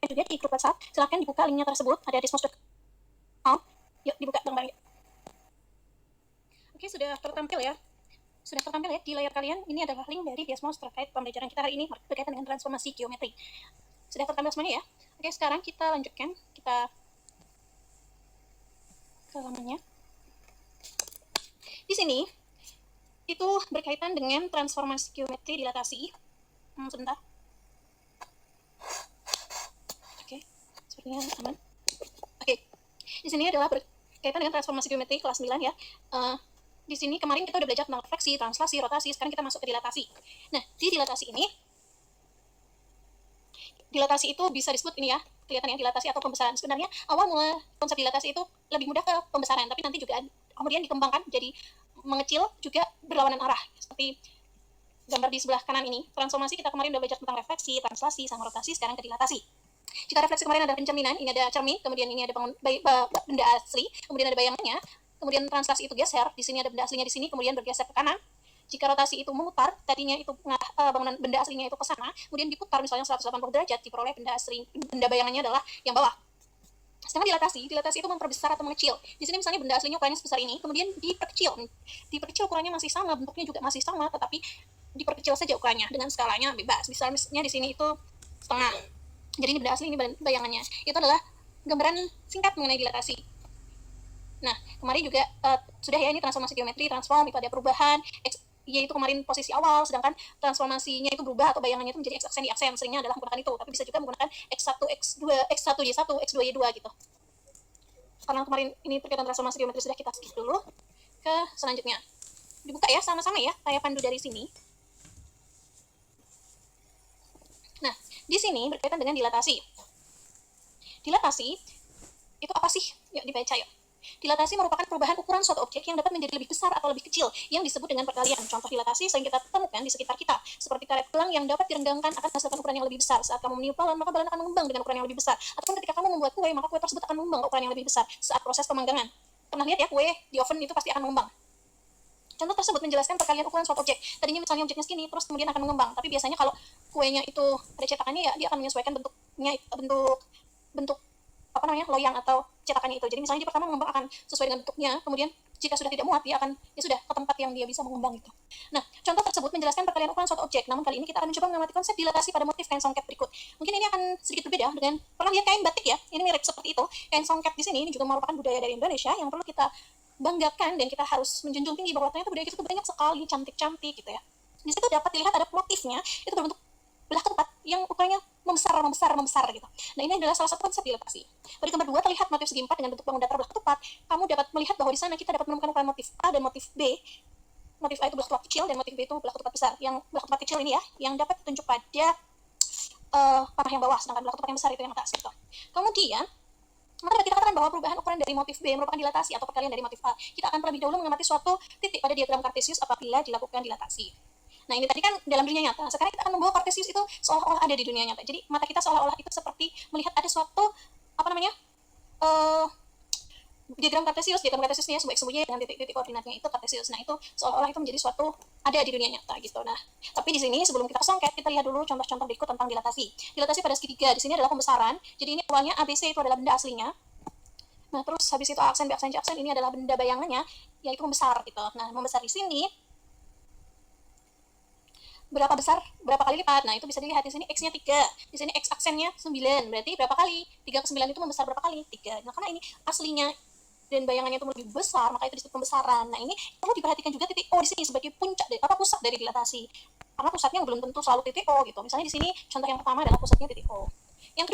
juga di grup WhatsApp. Silahkan dibuka linknya tersebut, ada di smos.com. Yuk dibuka bareng-bareng. Oke, sudah tertampil ya. Sudah tertampil ya di layar kalian. Ini adalah link dari Desmos terkait pembelajaran kita hari ini berkaitan dengan transformasi geometri. Sudah tertampil semuanya ya. Oke, sekarang kita lanjutkan. Kita ke halamannya. Di sini itu berkaitan dengan transformasi geometri dilatasi. Sebentar. Oke, sepertinya aman. Oke, di sini adalah berkaitan dengan transformasi geometri kelas 9 ya. Di sini kemarin kita udah belajar tentang refleksi, translasi, rotasi. Sekarang kita masuk ke dilatasi. Nah, di dilatasi ini, dilatasi itu bisa disebut ini ya, kelihatan ya, dilatasi atau pembesaran. Sebenarnya awal mula konsep dilatasi itu lebih mudah ke pembesaran, tapi nanti juga kemudian dikembangkan jadi mengecil juga berlawanan arah. Seperti gambar di sebelah kanan ini, transformasi kita kemarin udah belajar tentang refleksi, translasi, sama rotasi, sekarang ke dilatasi. Jika refleksi kemarin ada pencerminan, ini ada cermin, kemudian ini ada benda asli, kemudian ada bayangannya. Kemudian translasi itu geser, di sini ada benda aslinya di sini, kemudian bergeser ke kanan. Jika rotasi itu memutar, tadinya itu bangunan benda aslinya itu ke sana, kemudian diputar misalnya 180 derajat, diperoleh benda bayangannya adalah yang bawah. Sedangkan dilatasi itu memperbesar atau mengecil. Di sini misalnya benda aslinya ukurannya sebesar ini, kemudian diperkecil ukurannya masih sama, bentuknya juga masih sama, tetapi diperkecil saja ukurannya dengan skalanya bebas. Misalnya di sini itu setengah. Jadi ini benda asli, ini bayangannya. Itu adalah gambaran singkat mengenai dilatasi. Nah, kemarin juga sudah ya, ini transformasi geometri, transform, itu ada perubahan, Y itu kemarin posisi awal, sedangkan transformasinya itu berubah atau bayangannya itu menjadi X aksen, Y aksen, seringnya adalah menggunakan itu, tapi bisa juga menggunakan X1, X2, X1Y1, X2Y2 gitu. Karena kemarin ini berkaitan transformasi geometri sudah kita skip dulu, ke selanjutnya. Dibuka ya, sama-sama ya, kayak pandu dari sini. Nah, di sini berkaitan dengan dilatasi. Dilatasi, itu apa sih? Yuk dibaca yuk. Dilatasi merupakan perubahan ukuran suatu objek yang dapat menjadi lebih besar atau lebih kecil, yang disebut dengan perkalian. Contoh dilatasi sering kita temukan di sekitar kita, seperti karet gelang yang dapat direnggangkan akan menghasilkan ukuran yang lebih besar. Saat kamu meniup balon, maka balon akan mengembang dengan ukuran yang lebih besar. Ataupun ketika kamu membuat kue, maka kue tersebut akan mengembang ukuran yang lebih besar saat proses pemanggangan. Pernah lihat ya, kue di oven itu pasti akan mengembang. Contoh tersebut menjelaskan perkalian ukuran suatu objek. Tadinya misalnya objeknya segini, terus kemudian akan mengembang. Tapi biasanya kalau kuenya itu ada cetakannya, ya dia akan menyesuaikan bentuknya, bentuk loyang atau cetakannya itu. Jadi misalnya dia pertama mengembang akan sesuai dengan bentuknya, kemudian jika sudah tidak muat, dia akan ya sudah ke tempat yang dia bisa mengembang itu. Nah, contoh tersebut menjelaskan perkalian ukuran suatu objek. Namun kali ini kita akan mencoba mengamati konsep dilatasi pada motif kain songket berikut. Mungkin ini akan sedikit berbeda dengan pernah lihat kain batik ya. Ini mirip seperti itu. Kain songket di sini ini juga merupakan budaya dari Indonesia yang perlu kita banggakan dan kita harus menjunjung tinggi bahwa ternyata budaya kita itu banyak sekali cantik-cantik gitu ya. Di situ dapat dilihat ada motifnya itu berbentuk belah ketupat yang ukurannya membesar gitu. Nah, ini adalah salah satu konsep dilatasi. Pada gambar 2 terlihat motif segi 4 dengan bentuk bangun datar belah ketupat. Kamu dapat melihat bahwa di sana kita dapat menemukan ukuran motif A dan motif B. Motif A itu belah ketupat kecil dan motif B itu belah ketupat besar. Yang belah ketupat kecil ini ya, yang dapat ditunjuk pada panah yang bawah, sedangkan belah ketupat yang besar itu yang atas gitu. Kemudian maka dapat kita katakan bahwa perubahan ukuran dari motif B merupakan dilatasi atau perkalian dari motif A. Kita akan terlebih dahulu mengamati suatu titik pada diagram Cartesius apabila dilakukan dilatasi. Nah, ini tadi kan dalam dunia nyata. Sekarang kita akan membawa Cartesius itu seolah-olah ada di dunia nyata. Jadi mata kita seolah-olah itu seperti melihat ada suatu diagram Cartesiusnya sebuah Y dengan titik-titik koordinatnya itu Cartesius. Nah, itu seolah-olah itu menjadi suatu ada di dunia nyata gitu. Nah, tapi di sini sebelum kita songket, kita lihat dulu contoh-contoh berikut tentang dilatasi. Dilatasi pada segitiga. Di sini adalah pembesaran. Jadi ini awalnya ABC itu adalah benda aslinya. Nah, terus habis itu aksen, B aksen, C aksen, ini adalah benda bayangannya, yaitu membesar gitu. Nah, membesar di sini berapa besar, berapa kali lipat. Nah, itu bisa dilihat di sini X-nya 3, di sini X aksennya 9. Berarti berapa kali? 3 ke 9 itu membesar berapa kali? 3. Nah, karena ini aslinya dan bayangannya itu lebih besar, maka itu disebut pembesaran. Nah, ini perlu diperhatikan juga titik O di sini sebagai puncak pusat dari dilatasi. Karena pusatnya belum tentu selalu titik O gitu. Misalnya di sini contoh yang pertama adalah pusatnya titik O. Yang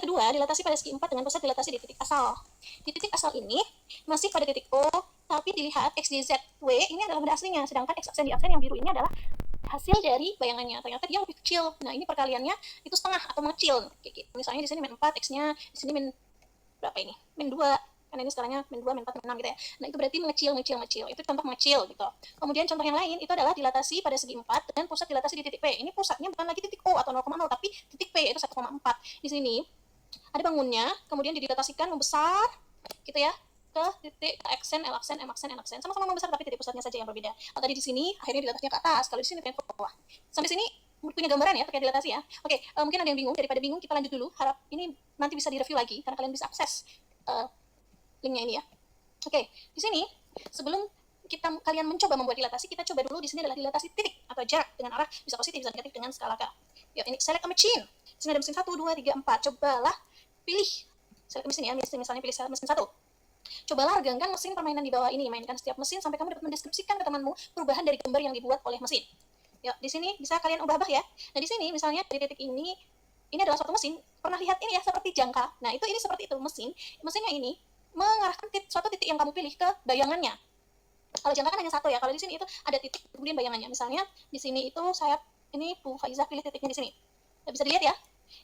kedua, dilatasi pada segi 4 dengan pusat dilatasi di titik asal. Di titik asal ini masih pada titik O, tapi dilihat X, Y, Z, W ini adalah benda aslinya, sedangkan X aksen, Y aksen yang biru ini adalah hasil dari bayangannya. Ternyata dia lebih kecil. Nah, ini perkaliannya itu setengah atau mengecil. Kayak gitu. Misalnya di sini min 4, X-nya di sini min berapa ini? Min 2. Karena ini skalanya min 2, min 4, min 6 gitu ya. Nah, itu berarti mengecil. Itu contoh mengecil gitu. Kemudian contoh yang lain itu adalah dilatasi pada segi 4 dan pusat dilatasi di titik P. Ini pusatnya bukan lagi titik O atau 0,0, tapi titik P yaitu 1,4. Di sini ada bangunnya, kemudian didilatasikan membesar gitu ya ke titik aksen, L aksen, M aksen, N aksen, sama-sama membesar tapi titik pusatnya saja yang berbeda. Kalau tadi di sini akhirnya dilatasinya ke atas, kalau di sini ke bawah. Sampai sini punya gambaran ya terkait dilatasi ya. Oke, mungkin ada yang bingung. Daripada bingung, kita lanjut dulu. Harap ini nanti bisa direview lagi karena kalian bisa akses linknya ini ya. Oke, di sini sebelum kalian mencoba membuat dilatasi, kita coba dulu. Di sini adalah dilatasi titik atau jarak dengan arah bisa positif bisa negatif dengan skala K. Ya, ini select a machine. Di sini ada mesin 1, 2, 3, 4. Cobalah pilih select mesin ya. Misalnya pilih mesin 1. Cobalah regangkan mesin permainan di bawah ini. Mainkan setiap mesin sampai kamu dapat mendeskripsikan ke temanmu perubahan dari gambar yang dibuat oleh mesin. Ya, di sini bisa kalian ubah-ubah ya. Nah, di sini misalnya dari titik ini adalah suatu mesin. Pernah lihat ini ya seperti jangka. Nah, ini seperti itu mesin. Mesinnya ini mengarahkan suatu titik yang kamu pilih ke bayangannya. Kalau jangka kan hanya satu ya. Kalau di sini itu ada titik kemudian bayangannya. Misalnya di sini itu ini Bu Faiza pilih titiknya di sini. Nah, bisa dilihat ya.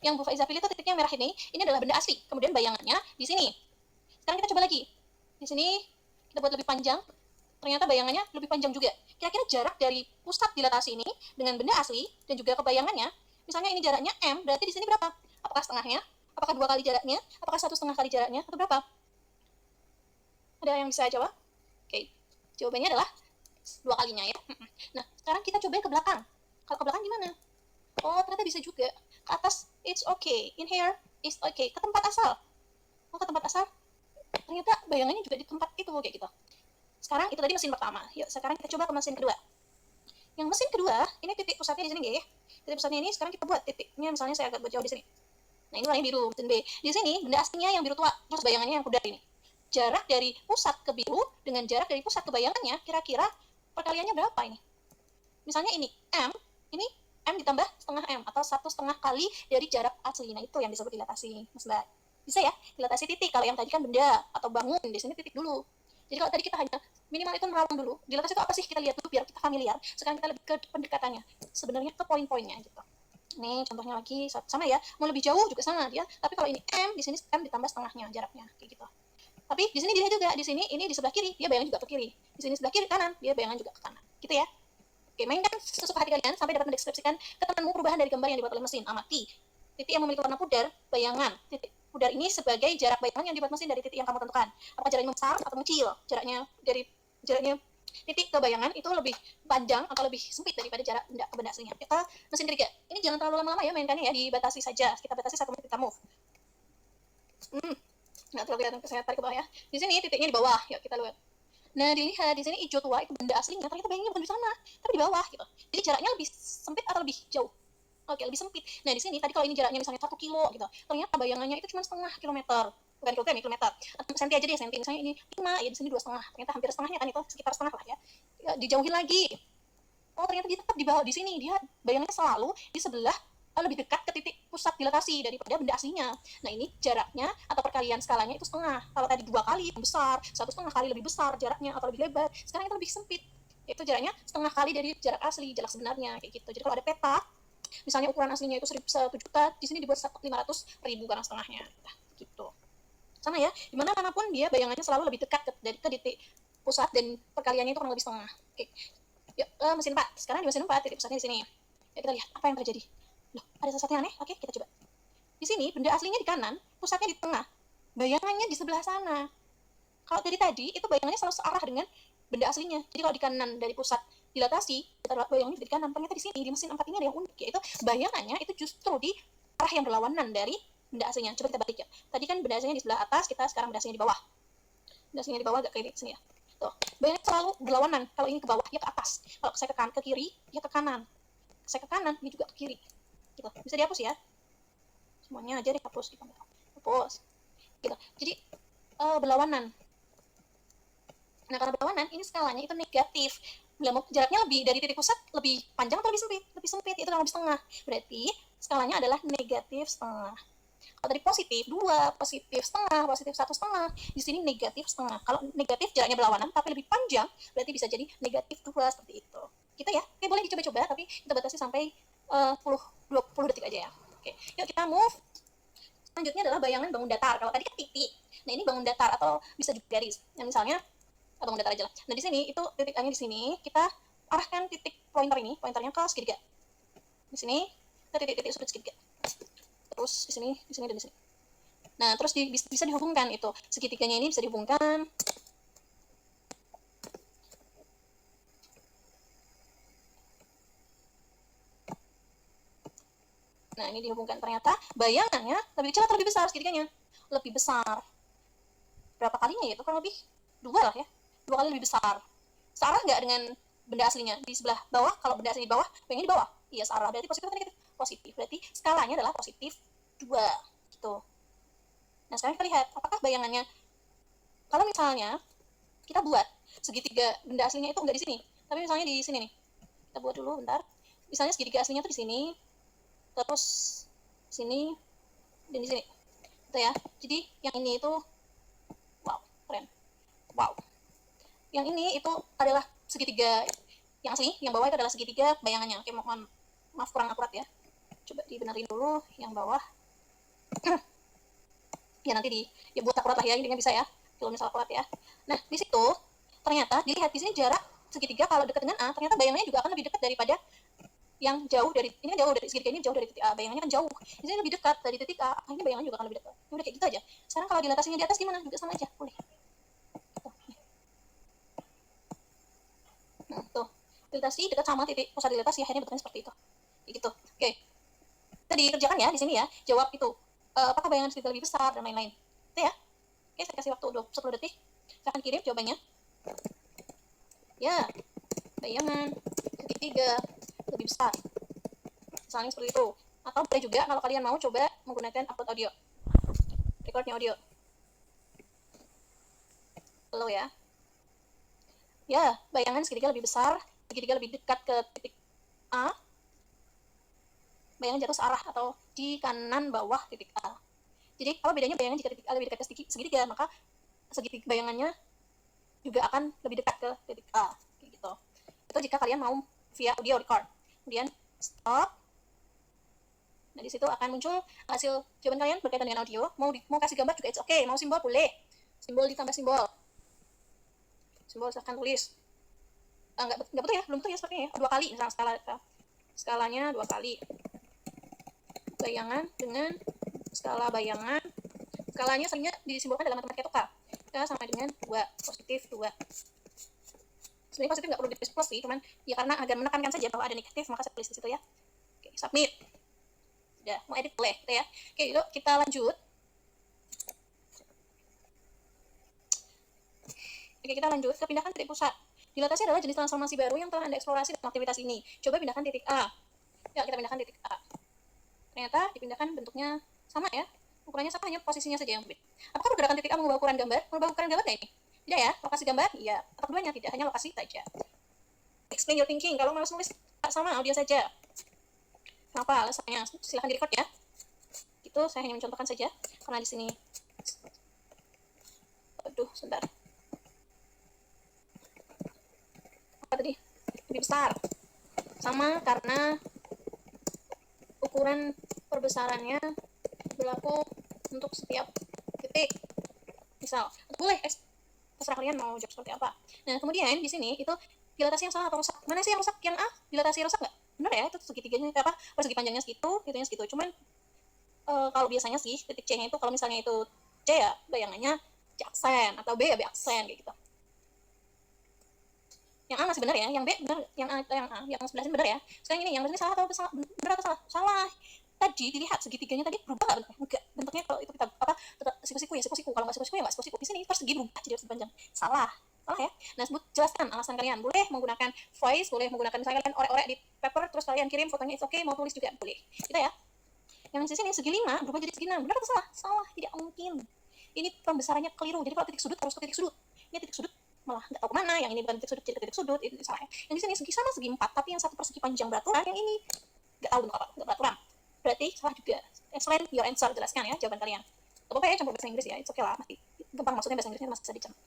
Yang Bu Faiza pilih itu titiknya merah ini adalah benda asli. Kemudian bayangannya di sini. Sekarang kita coba lagi. Di sini kita buat lebih panjang. Ternyata bayangannya lebih panjang juga. Kira-kira jarak dari pusat dilatasi ini dengan benda asli dan juga kebayangannya, misalnya ini jaraknya M, berarti di sini berapa? Apakah setengahnya? Apakah 2 kali jaraknya? Apakah 1,5 kali jaraknya? Atau berapa? Ada yang bisa jawab? Oke, jawabannya adalah 2 kalinya ya. Nah, sekarang kita coba ke belakang. Kalau ke belakang gimana? Oh, ternyata bisa juga. Ke atas, it's okay. In here, it's okay. Ke tempat asal. Oh, ke tempat asal. Ternyata bayangannya juga di tempat itu, kayak gitu. Sekarang itu tadi mesin pertama. Yuk, sekarang kita coba ke mesin kedua. Yang mesin kedua, ini titik pusatnya di sini, ya. Titik pusatnya ini sekarang kita buat titiknya, misalnya saya agak buat jauh di sini. Nah, ini warnanya biru, mesin B. Di sini benda aslinya yang biru tua, terus bayangannya yang pudar ini. Jarak dari pusat ke biru dengan jarak dari pusat ke bayangannya, kira-kira perkaliannya berapa ini? Misalnya ini ini M ditambah setengah M atau 1,5 kali dari jarak asli. Nah, itu yang disebut dilatasi, Mas Mbak. Bisa ya, dilatasi titik. Kalau yang tadi kan benda atau bangun, di sini titik dulu. Jadi kalau tadi kita hanya minimal itu merawang dulu. Dilatasi itu apa sih? Kita lihat dulu biar kita familiar. Sekarang kita lebih ke pendekatannya. Sebenarnya ke poin-poinnya gitu. Nih contohnya lagi sama ya. Mau lebih jauh juga sama dia. Tapi kalau ini M, di sini M ditambah setengahnya jaraknya kayak gitu. Tapi di sini dilihat juga, di sini ini di sebelah kiri, dia bayangan juga ke kiri. Di sini sebelah kiri kanan, dia bayangan juga ke kanan. Gitu ya. Oke, mainkan sesuka hati kalian sampai dapat mendeskripsikan ke temanmu perubahan dari gambar yang dibuat oleh mesin. Amati titik yang memiliki warna pudar, bayangan. Titik pudar ini sebagai jarak bayangan yang dibuat mesin dari titik yang kamu tentukan. Apakah jaraknya besar atau kecil? Jaraknya titik ke bayangan itu lebih panjang atau lebih sempit daripada jarak benda ke benda aslinya. Kita mesin ketiga. Ini jangan terlalu lama-lama ya mainkannya ya, dibatasi saja. Kita batasi 1 menit kita move. Nggak terlalu kelihatan, saya tarik ke bawah ya. Di sini titiknya di bawah. Yuk kita lihat. Nah, dilihat di sini hijau tua itu benda aslinya, ternyata bayangannya bukan di sana, tapi di bawah gitu. Jadi jaraknya lebih sempit atau lebih jauh? Oke, lebih sempit. Nah, di sini tadi kalau ini jaraknya misalnya 1 kilo gitu, ternyata bayangannya itu cuma setengah kilometer. Bukan kilogram ya, kilometer. Senti aja deh, senti. Misalnya ini 5, ya di sini 2,5. Ternyata hampir setengahnya kan itu, sekitar setengah lah ya. Dijauhin lagi. Oh, ternyata dia tetap di bawah di sini. Dia bayangannya selalu di sebelah lebih dekat ke titik pusat dilatasi daripada benda aslinya. Nah, ini jaraknya atau perkalian skalanya itu setengah. Kalau tadi 2 kali besar, 1,5 kali lebih besar jaraknya atau lebih lebar, sekarang itu lebih sempit. Itu jaraknya setengah kali dari jarak asli, jarak sebenarnya kayak gitu. Jadi kalau ada peta, misalnya ukuran aslinya itu 1 juta, di sini dibuat 500.000 karena setengahnya. Nah, gitu. Sama ya, dimana manapun dia bayangannya selalu lebih dekat ke titik pusat dan perkaliannya itu kurang lebih setengah. Oke. Yuk, mesin 4. Sekarang di mesin 4 titik pusatnya di sini. Ya, kita lihat apa yang terjadi. Loh, ada sesuatu yang aneh? Oke, kita coba. Di sini, benda aslinya di kanan, pusatnya di tengah. Bayangannya di sebelah sana. Kalau dari tadi, itu bayangannya selalu searah dengan benda aslinya. Jadi kalau di kanan dari pusat dilatasi, bayangannya di kanan. Ternyata di sini, di mesin 4 ini ada yang unik, yaitu bayangannya itu justru di arah yang berlawanan dari benda aslinya. Coba kita balik ya. Tadi kan benda aslinya di sebelah atas, kita sekarang benda aslinya di bawah. Benda aslinya di bawah agak kayak sini ya. Tuh, bayangannya selalu berlawanan. Kalau ini ke bawah, dia ke atas. Kalau saya ke kiri, dia ke kanan. Saya ke kanan, dia juga ke kiri. Gitu. Bisa dihapus ya, semuanya aja dihapus gitu. Hapus gitu. Jadi berlawanan. Nah, karena berlawanan ini skalanya itu negatif. Jaraknya lebih dari titik pusat lebih panjang atau lebih sempit? Lebih sempit, itu lebih setengah. Berarti skalanya adalah negatif setengah. Kalau tadi positif 2, positif setengah, positif 1,5, di sini negatif setengah. Kalau negatif jaraknya berlawanan tapi lebih panjang, berarti bisa jadi negatif 2 seperti itu. Gitu ya. Oke, boleh dicoba-coba tapi kita batasi sampai 20 detik aja ya. Oke, yuk kita move. Selanjutnya adalah bayangan bangun datar. Kalau tadi kan titik. Nah, ini bangun datar atau bisa juga garis. Nah, misalnya bangun datar aja lah. Nah, di sini itu titik A-nya di sini, kita arahkan titik pointer ini, pointernya ke segitiga. Di sini ke titik-titik sudut segitiga. Terus di sini, dan di sini. Nah, terus bisa dihubungkan itu. Segitiganya ini bisa dihubungkan. ini dihubungkan. Ternyata bayangannya lebih kecil atau lebih besar segitiganya? Lebih besar. Berapa kalinya ya? Itu kurang lebih 2 lah ya. 2 kali lebih besar. Searah nggak dengan benda aslinya? Di sebelah bawah, kalau benda aslinya di bawah, bayangannya di bawah. Iya, searah. Berarti positif atau negatif? Positif. Berarti skalanya adalah positif 2. Gitu. Nah, sekarang kita lihat, apakah bayangannya, kalau misalnya kita buat segitiga benda aslinya itu nggak di sini, tapi misalnya di sini nih. Kita buat dulu bentar. Misalnya segitiga aslinya tuh di sini, terus sini, dan di sini. Gitu ya. Jadi yang ini itu, wow, keren. Wow. Yang ini itu adalah segitiga yang asli, yang bawah itu adalah segitiga bayangannya. Oke, maaf kurang akurat ya. Coba dibenerin dulu yang bawah. Ya nanti ya buat akurat lah ya, intinya bisa ya. Kalau misal akurat ya. Nah, di situ ternyata dilihat di sini jarak segitiga kalau dekat dengan A, ternyata bayangannya juga akan lebih dekat daripada yang jauh dari ini, kan jauh dari segitiga ini, jauh dari titik A, bayangannya kan jauh. Di sini lebih dekat dari titik A, ini bayangannya juga akan lebih dekat. Udah kayak gitu aja. Sekarang kalau dilatasinya di atas gimana? Juga sama aja, boleh. Nah, tuh. Dilatasi dekat sama titik pusat dilatasi, akhirnya bentuknya seperti itu. Kayak gitu. Oke. Kita dikerjakan ya di sini ya. Jawab itu. Apakah bayangan segitiga lebih besar dan lain-lain. Itu ya. Oke, saya kasih waktu 10 detik. Saya akan kirim jawabannya. Ya, bayangan segitiga lebih besar. Misalnya seperti itu. Atau boleh juga kalau kalian mau coba menggunakan upload audio. Recordnya audio. Hello ya. Ya, bayangan segitiga lebih besar, segitiga lebih dekat ke titik A. Bayangan jatuh searah atau di kanan bawah titik A. Jadi, apa bedanya bayangan jika titik A lebih dekat ke segitiga, maka segitiga bayangannya juga akan lebih dekat ke titik A. Kayak gitu. Itu jika kalian mau via audio record. Kemudian stop. Nah, di situ akan muncul hasil jawaban kalian berkaitan dengan audio. Mau kasih gambar juga it's okay. Mau simbol boleh. Simbol ditambah simbol. Simbol silahkan tulis. Nggak betul ya, belum betul ya sepertinya ya. 2 kali misalnya skalanya 2 kali. Bayangan dengan skala bayangan. Skalanya seringnya disimbolkan dalam matematika itu K. K sama dengan 2, positif 2. Sebenarnya positif nggak perlu ditulis plus sih, cuman ya karena agar menekankan saja bahwa ada negatif, maka saya tulis di situ ya. Oke, submit. Sudah, mau edit boleh, gitu ya. Oke, yuk kita lanjut. Oke, kita lanjut ke pindahkan titik pusat. Dilatasi adalah jenis transformasi baru yang telah Anda eksplorasi dalam aktivitas ini. Coba pindahkan titik A. Ya, kita pindahkan titik A. Ternyata dipindahkan bentuknya sama ya. Ukurannya sama, hanya posisinya saja yang berbeda. Apakah pergerakan titik A mengubah ukuran gambar? Mengubah ukuran gambar nggak ini? Tidak ya. Lokasi gambar? Iya. Atau keduanya? Tidak. Hanya lokasi saja. Explain your thinking. Kalau malas nulis, sama audio saja. Kenapa alasannya? Silahkan di record ya. Itu saya hanya mencontohkan saja. Karena di sini. Aduh, sebentar. Apa tadi? Lebih besar. Sama karena ukuran perbesarannya berlaku untuk setiap titik. Misal, boleh terserah kalian mau jawab seperti apa. Nah, kemudian di sini itu dilatasi yang salah atau rusak. Mana sih yang rusak? Yang A, dilatasi rusak nggak? Benar ya, itu segitiganya apa? Persegi panjangnya segitu, itunya segitu. Cuman kalau biasanya sih titik C-nya itu kalau misalnya itu C ya bayangannya C aksen atau B ya B aksen kayak gitu. Yang A masih benar ya, yang B benar, yang A yang sebelah sini benar ya. Sekarang ini yang sini salah atau salah? Benar atau salah? Salah. Tadi dilihat segitiganya tadi berubah nggak bentuknya? Enggak. Bentuknya kalau itu kita apa siku-siku ya siku-siku. Kalau nggak siku-siku ya nggak siku-siku. Di sini persegi berubah jadi persegi panjang. Salah. Salah ya. Nah, jelaskan alasan kalian. Boleh menggunakan voice, boleh menggunakan misalnya kalian orek-orek di paper terus kalian kirim fotonya it's okay, mau tulis juga boleh. Gitu ya. Yang di sini segi 5 berubah jadi segi 6. Benar atau salah? Salah. Tidak mungkin. Ini pembesarannya keliru. Jadi kalau titik sudut harus ke titik sudut. Ini titik sudut malah nggak tahu kemana, yang ini bukan titik sudut jadi ke titik sudut, itu salah. Yang di sini segi sama segi 4, tapi yang satu persegi panjang beraturan, yang ini nggak tahu bentuk apa, nggak beraturan. Berarti salah juga. Explain your answer, jelaskan ya jawaban kalian. Gak apa-apa ya campur bahasa Inggris ya, it's okay lah, masih gampang, maksudnya bahasa Inggrisnya masih bisa dicampur.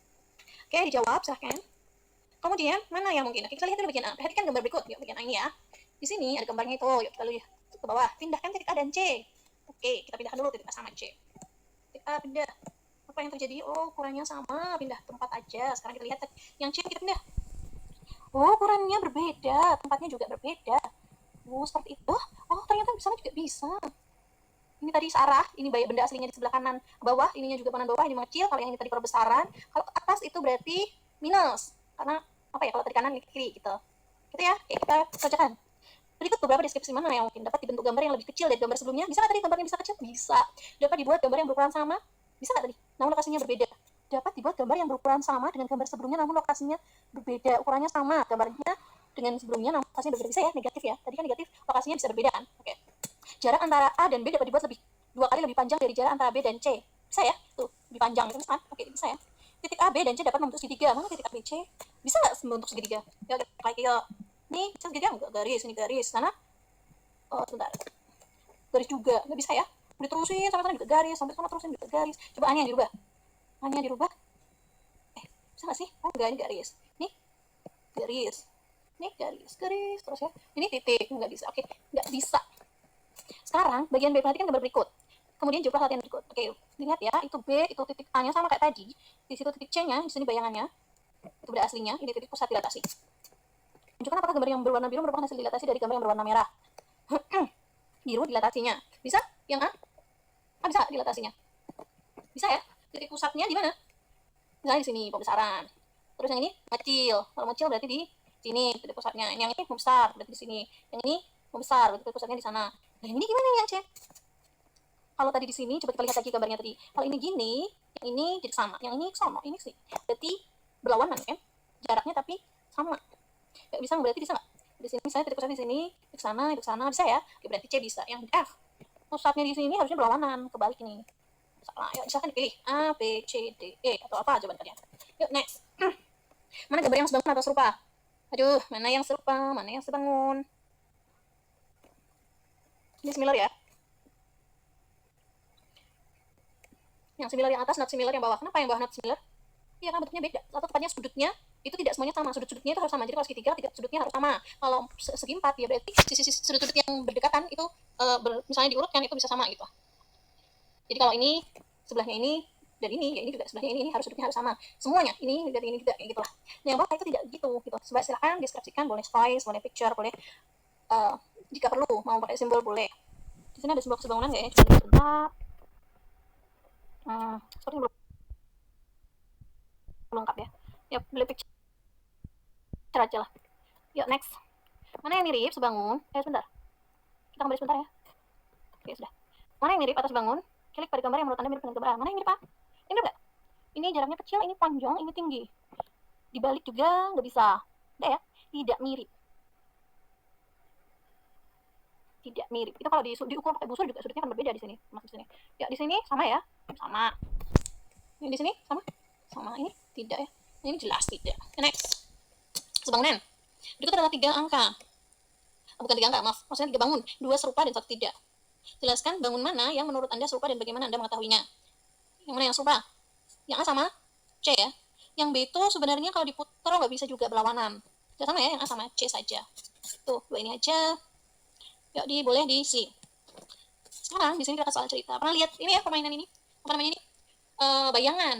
Oke, dijawab silahkan. Kemudian mana yang mungkin? Oke, kita lihat dulu bagian A. Perhatikan gambar berikut, yuk bagian A ini ya. Di sini ada gambarnya itu, yuk kita lihat ke bawah. Pindahkan titik A dan C. Oke, kita pindahkan dulu titik A sama C. Titik A pindah. Apa yang terjadi? Oh, ukurannya sama, pindah tempat aja. Sekarang kita lihat yang C kita pindah. Oh, ukurannya berbeda, tempatnya juga berbeda. Oh, seperti itu. Oh, ternyata di sana juga bisa. Ini tadi searah, ini benda aslinya di sebelah kanan bawah, ininya juga kanan bawah, ini mengecil. Kalau yang ini tadi perbesaran, kalau ke atas itu berarti minus. Karena apa ya? Kalau tadi kanan ini kiri gitu. Gitu ya. Oke, kita kerjakan. Berikut beberapa deskripsi mana yang mungkin dapat dibentuk gambar yang lebih kecil dari gambar sebelumnya. Bisa nggak tadi gambarnya bisa kecil? Bisa. Dapat dibuat gambar yang berukuran sama? Bisa nggak tadi? Namun lokasinya berbeda. Dapat dibuat gambar yang berukuran sama dengan gambar sebelumnya, namun lokasinya berbeda. Ukurannya sama gambarnya dengan sebelumnya, namun lokasinya berbeda. Bisa ya, negatif ya. Tadi kan negatif, lokasinya bisa berbeda kan? Oke. Jarak antara A dan B dapat dibuat dua kali lebih panjang dari jarak antara B dan C. Bisa ya? Tuh, lebih panjang gitu kan? Oke, bisa ya. Titik A, B, dan C dapat membentuk segitiga. Mana titik A, B, C? Bisa nggak membentuk segitiga? Ya, kayak ini segitiga nggak garis, ini garis. Sana, sebentar. Garis juga, nggak bisa ya? Diterusin sampai sana juga garis, sampai sana terusin juga garis. Coba A-nya yang dirubah. A-nya dirubah. Bisa nggak sih? Oh, enggak, ini garis. Nih, garis. Nih, garis, garis. Terus ya. Ini titik, nggak bisa. Oke, nggak bisa. Sekarang, bagian B, perhatikan gambar berikut. Kemudian jawab latihan berikut. Oke, lihat ya, itu B, itu titik A-nya sama kayak tadi. Di situ titik C-nya, di sini bayangannya. Itu benda aslinya, ini titik pusat dilatasi. Tunjukkan apakah gambar yang berwarna biru merupakan hasil dilatasi dari gambar yang berwarna merah. Biru dilatasinya. Bisa? Yang A? A bisa dilatasinya? Bisa ya? Titik pusatnya di mana? Misalnya di sini, pembesaran. Terus yang ini kecil. Kalau kecil berarti di sini titik pusatnya. Yang ini membesar, berarti di sini. Yang ini membesar, berarti titik pusatnya di sana. Nah, yang ini gimana yang C? Kalau tadi di sini, coba kita lihat lagi gambarnya tadi. Kalau ini gini, yang ini jadi sama. Yang ini sama, ini sih. Berarti berlawanan kan? Jaraknya tapi sama. Gak bisa, berarti bisa nggak? Di sini misalnya titik pusatnya di sini, di sana, bisa ya? Oke, berarti C bisa. Yang F, pusatnya di sini harusnya berlawanan, kebalik ini. Salah. Yuk, misalkan dipilih A, B, C, D, E atau apa jawaban kalian. Yuk, next. Mana gambar yang sebangun atau serupa? Aduh, mana yang serupa, mana yang sebangun? Ini similar ya. Yang similar yang atas, not similar yang bawah. Kenapa yang bawah not similar? Iya kan, bentuknya beda. Atau tepatnya sudutnya itu tidak semuanya sama. Sudut-sudutnya itu harus sama. Jadi kalau segitiga, sudutnya harus sama. Kalau segi empat, ya berarti sisi sudut-sudut yang berdekatan itu misalnya diurutkan itu bisa sama gitu. Jadi kalau ini sebelahnya ini dan ini, ya ini juga sebelahnya ini harus sudutnya harus sama. Semuanya ini dari ini juga kayak gitulah. Nah, yang bawah itu tidak gitu gitu. Coba silakan deskripsikan, boleh voice, boleh picture, boleh jika perlu mau pakai simbol boleh. Di sini ada simbol bangunan nggak ya? Coba lihat sebentar. Seperti belum lengkap ya. Ya boleh picture aja lah. Yuk next. Mana yang mirip sebangun? Sebentar. Kita kembali sebentar ya. Oke, sudah. Mana yang mirip atas bangun? Klik pada gambar yang menurut Anda mirip dengan gambar A. Mana yang mirip A? Ini mirip nggak? Ini jaraknya kecil, ini panjang, ini tinggi. Dibalik juga nggak bisa. Udah ya? Tidak mirip. Tidak mirip. Itu kalau diukur pakai busur juga sudutnya akan berbeda di sini. Masuk sini. Ya, di sini sama ya? Sama. Ini di sini sama? Sama. Ini tidak ya? Ini jelas tidak. Next. Sebangunan. Berikut adalah 3 angka. Bukan 3 angka, maaf. Maksudnya 3 bangun. 2 serupa dan 1 tidak. Jelaskan bangun mana yang menurut Anda serupa dan bagaimana Anda mengetahuinya. Yang mana yang serupa? Yang A sama C ya. Yang B itu sebenarnya kalau diputar nggak bisa juga berlawanan. Tidak sama ya, yang A sama C saja. Tuh, dua ini aja. Yuk, boleh diisi. Sekarang di sini kita soal cerita. Pernah lihat ini ya permainan ini? Apa namanya ini? Bayangan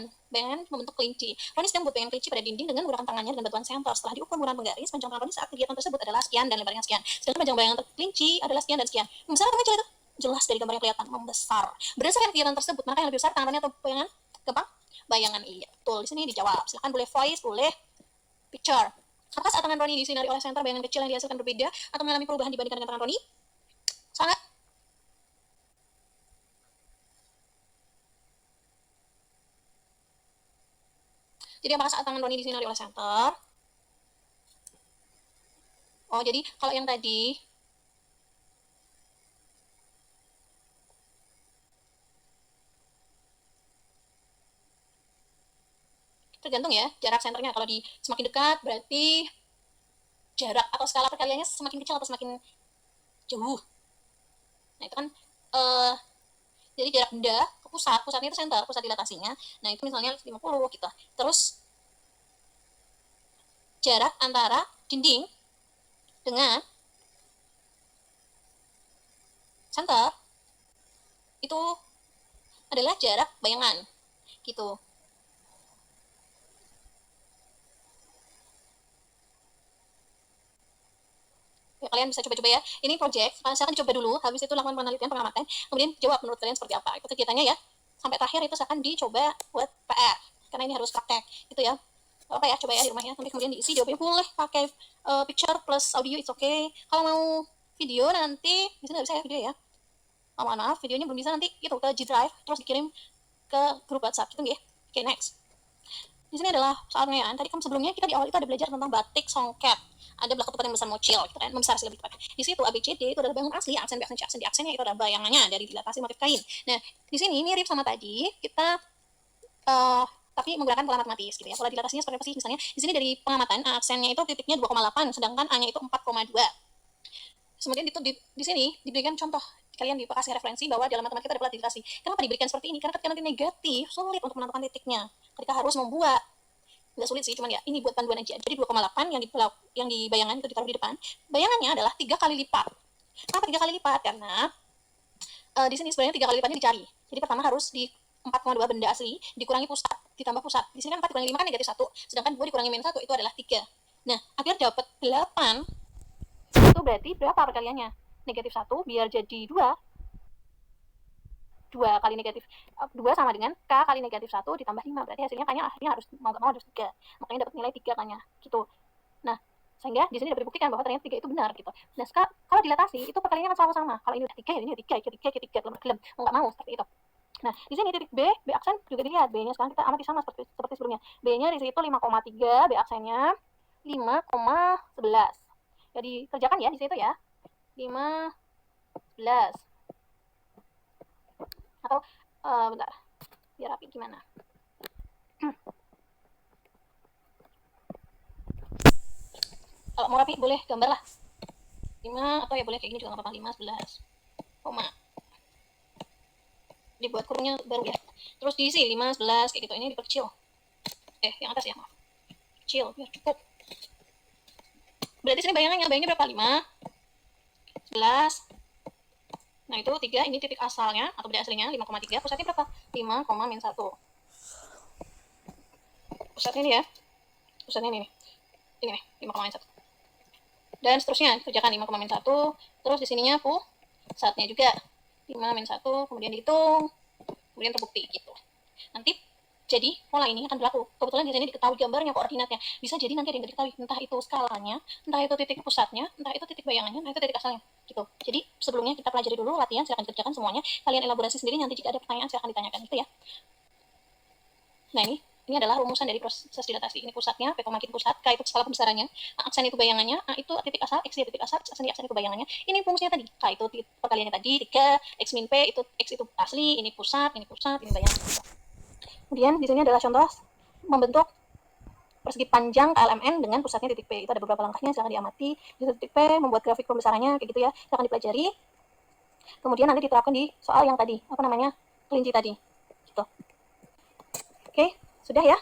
membentuk kelinci. Roni sedang membuat bayangan kelinci pada dinding dengan menggunakan tangannya dengan bantuan senter. Setelah diukur menggunakan penggaris, panjang tangan Roni saat kegiatan tersebut adalah sekian dan lebarnya sekian. Sedangkan panjang bayangan kelinci adalah sekian dan sekian. Membesar atau kecil itu? Jelas dari gambar yang kelihatan, membesar. Berdasarkan kegiatan tersebut, maka yang lebih besar tangan Roni atau bayangan? Gampang? Bayangan, iya. Betul, di sini dijawab. Silahkan boleh voice, boleh picture. Apakah saat tangan Roni disinari oleh senter bayangan kecil yang dihasilkan berbeda atau mengalami perubahan dibandingkan dengan tangan Roni? Sangat. Jadi apakah saat tangan Roni disinari oleh senter? Oh, jadi kalau yang tadi tergantung ya jarak senternya. Kalau di semakin dekat berarti jarak atau skala perkaliannya semakin kecil atau semakin jauh. Nah itu kan jadi jarak benda ke pusatnya itu center, pusat dilatasinya. Nah itu misalnya 50 gitu. Terus jarak antara dinding dengan center itu adalah jarak bayangan gitu. Ya, kalian bisa coba-coba ya. Ini project, silakan coba dulu, habis itu lakukan penelitian, pengamatan, kemudian jawab menurut kalian seperti apa. Itu kegiatannya ya. Sampai terakhir itu akan dicoba buat PR, karena ini harus praktek, gitu ya. Apa ya, coba ya di rumah ya. Nanti kemudian diisi jawabnya boleh pakai picture plus audio, it's okay. Kalau mau video nanti, di sini nggak bisa ya video ya. Oh, mohon maaf, videonya belum bisa, nanti itu ke G Drive terus dikirim ke grup WhatsApp gitu ya. Oke, next. Di sini adalah soal penilaian. Tadi kan sebelumnya kita di awal itu ada belajar tentang batik songket. Ada belakang ketupat yang besar mocil, gitu kan, membesar sih lebih tepat. Di situ ABCD itu adalah bangun asli, aksen, aksen, aksen. Di aksennya itu ada bayangannya dari dilatasi motif kain. Nah, di sini mirip sama tadi, kita tapi menggunakan pola matematis gitu ya. Pola dilatasinya seperti apa sih? Misalnya di sini dari pengamatan aksennya itu titiknya 2,8, sedangkan A-nya itu 4,2. Kemudian di sini diberikan contoh, kalian dikasih referensi bahwa dalam matematika ada pola dilatasi. Kenapa diberikan seperti ini? Karena ketika nanti negatif, sulit untuk menentukan titiknya. Ketika harus membuat, nggak sulit sih, cuman ya ini buat panduan aja. Jadi 2,8 yang di bayangan itu ditaruh di depan. Bayangannya adalah 3 kali lipat. Kenapa 3 kali lipat? Karena di sini sebenarnya 3 kali lipatnya dicari. Jadi pertama harus di 4,2 benda asli dikurangi pusat, ditambah pusat. Di sini kan 4 dikurangi 5 kan negatif 1, sedangkan 2 dikurangi minus 1 itu adalah 3. Nah, agar dapat 8, itu berarti berapa perkaliannya? Negatif 1 biar jadi 2. 2 kali negatif 2 sama dengan K kali negatif 1 ditambah 5. Berarti hasilnya kayaknya akhirnya harus mau gak mau harus 3. Makanya dapat nilai 3 kayaknya gitu. Nah, sehingga di sini dapat dibuktikan bahwa ternyata 3 itu benar gitu. Nah, kalau dilatasi itu perkaliannya kan selalu sama. Kalau ini udah 3 ya ini 3 gelem mau gak mau seperti itu. Nah, di sini titik B aksen juga dilihat. B-nya sekarang kita amati sama seperti sebelumnya. B-nya di situ 5,3, B aksennya 5,11. Ya dikerjakan ya di situ ya. 5,11. Atau bentar. Biar rapi gimana? Kalau mau rapi boleh gambar lah. 5 atau ya boleh kayak gini juga enggak apa-apa. 5, 11. Koma. Dibuat kurungnya baru ya. Terus diisi 5, 11 kayak gitu. Ini diperkecil. Yang atas ya, maaf. Kecil biar cukup. Berarti sini bayangannya berapa? 5, 11. Nah, itu 3, ini titik asalnya atau benda aslinya 5,3. Pusatnya berapa? 5,-1. Pusatnya ini ya. Pusatnya ini nih. Ini nih, 5,-1. Dan seterusnya kerjakan 5,-1. Terus di sininya pusatnya juga 5-1, kemudian dihitung, kemudian terbukti gitu. Nanti jadi pola ini akan berlaku. Kebetulan di sini diketahui gambarnya, koordinatnya. Bisa jadi nanti ada yang diketahui, entah itu skalanya, entah itu titik pusatnya, entah itu titik bayangannya, entah itu titik asalnya. Gitu. Jadi sebelumnya kita pelajari dulu latihan, silakan kerjakan semuanya. Kalian elaborasi sendiri, nanti jika ada pertanyaan silakan ditanyakan gitu ya. Nah, ini adalah rumusan dari proses dilatasi. Ini pusatnya, P, makin pusat, K itu skala pembesarannya, aksen itu bayangannya, A itu titik asal, X itu titik asal, aksen itu bayangannya. Ini rumusnya tadi, K itu perkaliannya tadi, 3, X min P itu X itu asli, ini pusat, ini bayangan. Kemudian di sini adalah contoh membentuk persegi panjang KLMN dengan pusatnya titik P. Itu ada beberapa langkahnya, silahkan diamati. Di titik P, membuat grafik pembesarannya, kayak gitu ya, silahkan dipelajari. Kemudian nanti diterapkan di soal yang tadi, kelinci tadi. Gitu. Oke, sudah ya?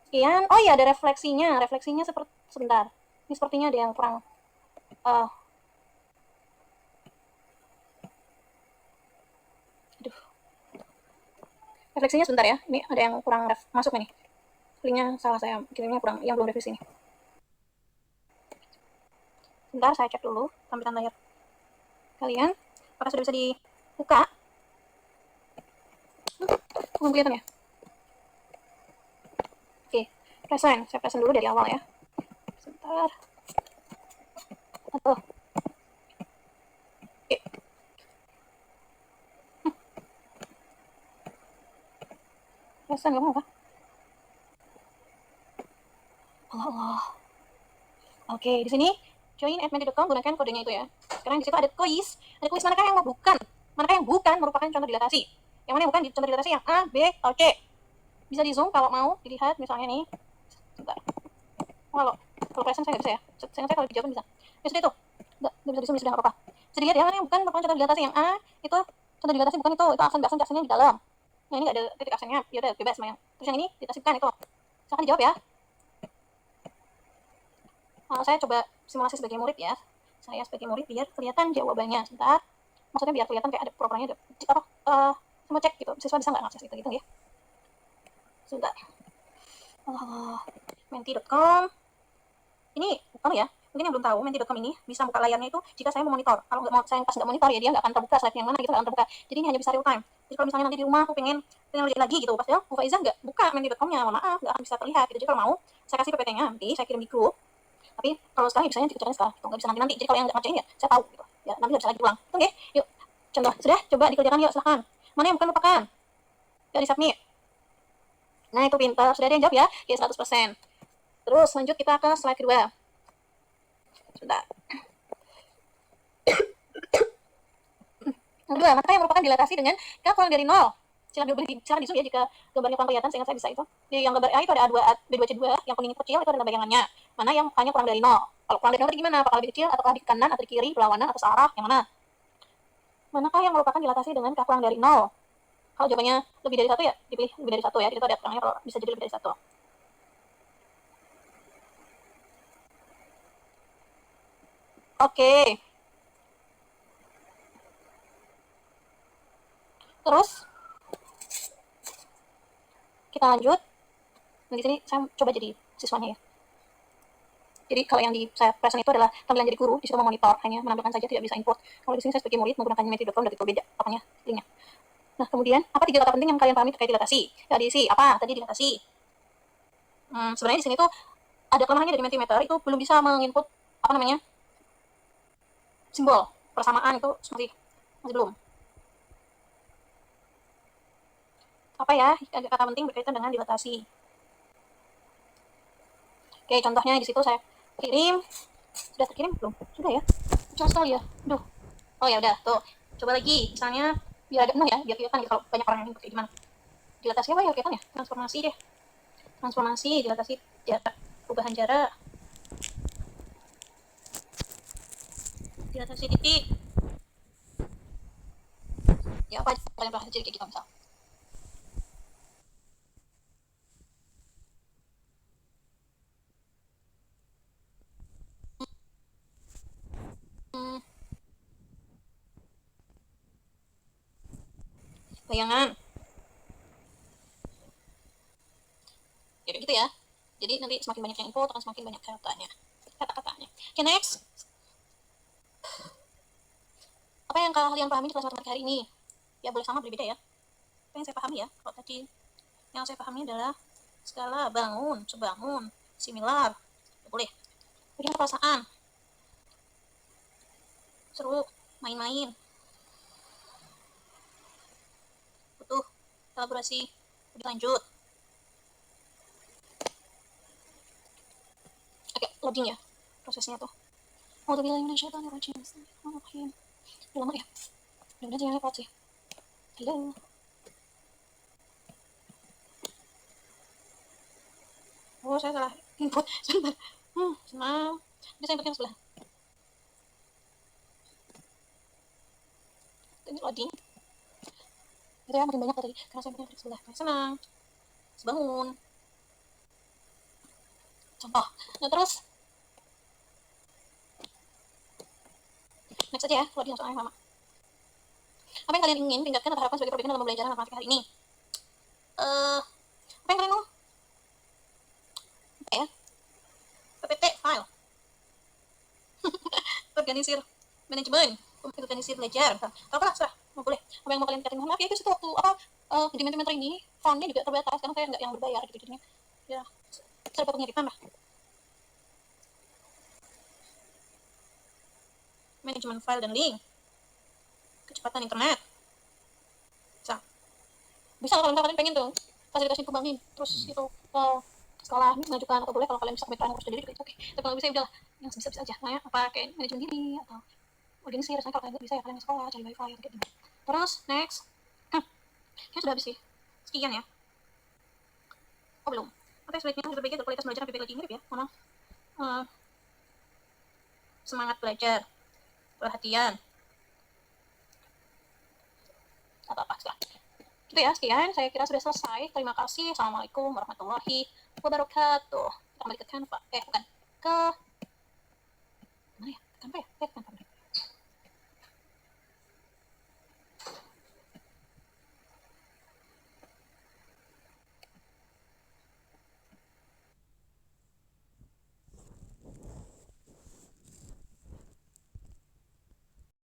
Sekian. Oh iya, ada refleksinya. Refleksinya sebentar. Ini sepertinya ada yang kurang. Refleksinya sebentar ya. Ini ada yang kurang masuk nih. Linknya salah saya. Kirimnya kurang, yang belum revisi nih. Sebentar, saya cek dulu tampilan layar kalian. Apakah sudah bisa dibuka? Belum kelihatan ya? Oke, present. Saya present dulu dari awal ya. Sebentar. Oke. Present nggak mau kah? Allah. Oke, di sini join @menti.com, gunakan kodenya itu ya. Sekarang di situ ada quiz. Ada quiz manakah yang bukan? Manakah yang bukan merupakan contoh dilatasi? Yang mana yang bukan contoh dilatasi? Yang A, B, atau C? Bisa di zoom kalau mau dilihat misalnya nih. Sebentar. Kalau present saya nggak bisa ya. Saya kalau dijawab bisa. Ya sudah itu. Nggak bisa di zoom, sudah apa-apa. Bisa dilihat ya mana yang bukan merupakan contoh dilatasi. Yang A itu contoh dilatasi bukan itu aksennya di dalam. Nah, ini nggak ada titik aksennya. Ya udah bebas main. Terus yang ini dilatasikan itu. Silahkan dijawab ya. Saya coba simulasi sebagai murid ya. Saya sebagai murid biar kelihatan jawabannya. Sebentar. Maksudnya biar kelihatan kayak ada programnya. Sama cek gitu. Siswa bisa nggak ngakses gitu ya. Sebentar. Menti.com. Ini ya. Mungkin yang belum tahu, Menti.com ini bisa buka layarnya itu jika saya mau monitor. Kalau saya pas nggak monitor ya dia nggak akan terbuka slide yang mana gitu, nggak akan terbuka. Jadi ini hanya bisa real time. Jadi kalau misalnya nanti di rumah aku pengen lihat lagi gitu, pas Bu Faiza nggak buka Menti.com-nya, mohon maaf nggak akan bisa terlihat gitu. Jadi kalau mau saya kasih PPT-nya nanti saya kirim di grup. Tapi kalau sekarang ya bisanya dikerjakan sekarang, gitu. Nggak bisa nanti-nanti. Jadi kalau yang nggak ngerjain ya saya tahu, gitu. Ya nanti nggak bisa lagi pulang. Oke, yuk. Contoh, sudah? Coba dikerjakan yuk, silahkan. Mana yang bukan lupakan? Yuk di-submit. Nah, itu pintar. Sudah ada yang jawab ya? Ya, 100%. Terus lanjut kita ke slide kedua. Sebentar. Yang kedua, maka yang merupakan dilatasi dengan K kurang dari 0. Silahkan di zoom ya jika gambarnya kurang kelihatan, sehingga saya bisa itu. Jadi yang gambar A itu ada A2, B2C2, yang kuning kecil itu adalah bayangannya. Mana yang K-nya kurang dari 0. Kalau kurang dari 0 tadi gimana? Apakah lebih kecil, ataukah di kanan, atau di kiri, berlawanan, atau searah, yang mana? Manakah yang merupakan dilatasi dengan K kurang dari 0? Kalau jawabannya lebih dari 1 ya, dipilih lebih dari 1 ya. Jadi itu ada terangnya kalau bisa jadi lebih dari 1. Oke. Terus kita lanjut. Nah, di sini saya coba jadi siswanya ya. Jadi kalau yang di saya present itu adalah tampilan jadi guru, di situ memonitor, hanya menampilkan saja, tidak bisa input. Kalau di sini saya sebagai murid menggunakan menti.com dan itu beda apanya, linknya. Nah, kemudian apa 3 kata penting yang kalian pahami terkait dilatasi? Ya, diisi apa tadi dilatasi? Sebenarnya di sini tuh ada kelemahannya dari Mentimeter, itu belum bisa menginput apa namanya simbol persamaan, itu masih belum. Apa ya 3 kata penting berkaitan dengan dilatasi? Oke, contohnya di situ saya kirim. Sudah terkirim belum? Sudah ya. Cuma sekali ya. Duh. Oh ya udah, tuh. Coba lagi, misalnya biar agak penuh ya, biar kelihatan gitu kalau banyak orang yang input kayak gimana. Dilatasi apa ya kelihatan ya? Transformasi deh. Transformasi, dilatasi jarak, perubahan jarak. Dilatasi titik. Ya apa kalian pernah jadi kayak gitu misal. Bayangan. Ya kayak gitu ya. Jadi nanti semakin banyak yang input akan semakin banyak katanya. Kata-katanya. Oke, next. Apa yang kalian pahami di kelas matematika hari ini? Ya boleh sama, boleh beda ya. Apa yang saya pahami ya? Kalau tadi yang saya pahami adalah skala, bangun, sebangun, similar. Boleh. Bagaimana perasaan? Seru, main-main. Butuh kolaborasi lebih lanjut. Oke, loading ya prosesnya tuh. Alhamdulillahirrahmanirrahim. Udah lama ya? Mudah-mudahan jangan repot sih. Halo. Oh, saya salah input. Sebentar. Senang. Ini saya input yang sebelah. Ini loading. Gitu ya, makin banyak tadi. Karena saya inputnya yang sebelah. Senang. Sebangun. Contoh. Nah, terus. Next aja ya, loading soalnya lama. Apa yang kalian ingin tingkatkan atau harapkan sebagai perbaikan dalam pembelajaran matematika hari ini? Apa yang kalian mau? Apa ya? PPT file. Organisir manajemen, organisir belajar. Kalau apa lah, mau boleh. Apa yang mau kalian tingkatin? Maaf ya, itu waktu apa di Mentimeter ini fontnya juga terbatas karena saya nggak yang berbayar gitu, jadinya ya serba pengiriman lah. Manajemen file dan link, kecepatan internet. Bisa kalau kalian pengen tuh fasilitas kembangin terus itu sekolah mengajukan, atau boleh kalau kalian bisa komentar harus sendiri juga oke. Tapi kalau bisa udah yang bisa aja nah ya, apa kayak manajemen diri atau organisasi rasanya kalau kalian nggak bisa ya kalian sekolah cari wifi atau kayak gitu. Terus next kayaknya sudah habis sih, sekian ya. Oh belum. Oke, sebaiknya berbagai kualitas belajar lebih baik lagi, mirip ya sama semangat belajar, perhatian atau apa setelah gitu ya. Sekian, saya kira sudah selesai. Terima kasih. Assalamualaikum warahmatullahi wabarakatuh. Kita kembali ke Canva. Bukan. Ke mana ya? Canva ya? Canva.